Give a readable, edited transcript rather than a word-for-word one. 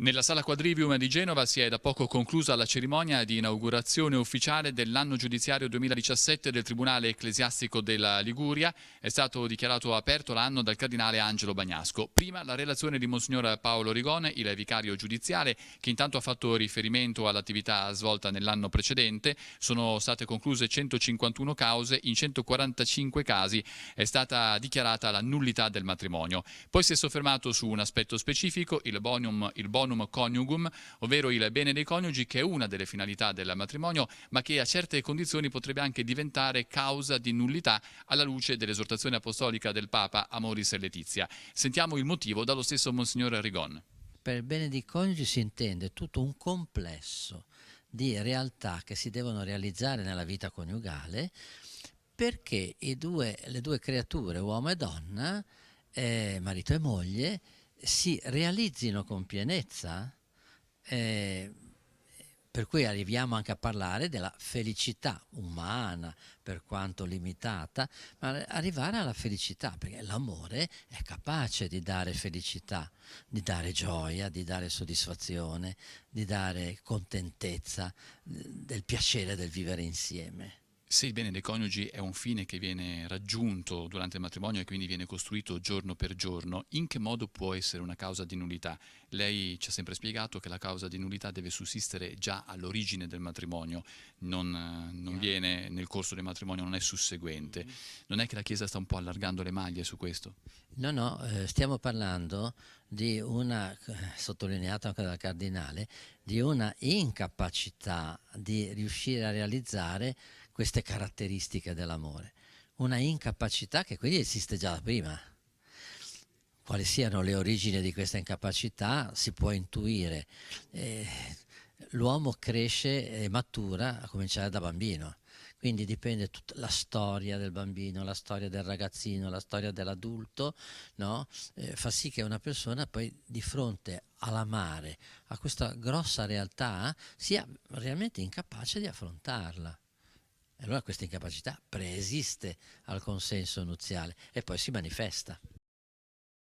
Nella sala Quadrivium di Genova si è da poco conclusa la cerimonia di inaugurazione ufficiale dell'anno giudiziario 2017 del Tribunale Ecclesiastico della Liguria. È stato dichiarato aperto l'anno dal cardinale Angelo Bagnasco. Prima la relazione di Monsignor Paolo Rigone, il vicario giudiziale, che intanto ha fatto riferimento all'attività svolta nell'anno precedente. Sono state concluse 151 cause, in 145 casi è stata dichiarata la nullità del matrimonio. Poi si è soffermato su un aspetto specifico, il bonum coniugum, ovvero il bene dei coniugi, che è una delle finalità del matrimonio, ma che a certe condizioni potrebbe anche diventare causa di nullità alla luce dell'esortazione apostolica del Papa Amoris Laetitia. Sentiamo il motivo dallo stesso Monsignor Rigon. Per il bene dei coniugi si intende tutto un complesso di realtà che si devono realizzare nella vita coniugale perché le due creature, uomo e donna, marito e moglie, si realizzino con pienezza, eh, per cui arriviamo anche a parlare della felicità umana, per quanto limitata, ma arrivare alla felicità, perché l'amore è capace di dare felicità, di dare gioia, di dare soddisfazione, di dare contentezza, del piacere del vivere insieme. Se il bene dei coniugi è un fine che viene raggiunto durante il matrimonio e quindi viene costruito giorno per giorno, in che modo può essere una causa di nullità? Lei ci ha sempre spiegato che la causa di nullità deve sussistere già all'origine del matrimonio, non viene nel corso del matrimonio, non è susseguente. Non è che la Chiesa sta un po' allargando le maglie su questo? No, stiamo parlando di una, sottolineato anche dal Cardinale, di una incapacità di riuscire a realizzare queste caratteristiche dell'amore. Una incapacità che quindi esiste già da prima. Quali siano le origini di questa incapacità si può intuire. Eh, L'uomo cresce e matura a cominciare da bambino. Quindi dipende tutta la storia del bambino, la storia del ragazzino, la storia dell'adulto, no? Fa sì che una persona poi di fronte all'amare, a questa grossa realtà, sia realmente incapace di affrontarla. E allora questa incapacità preesiste al consenso nuziale e poi si manifesta.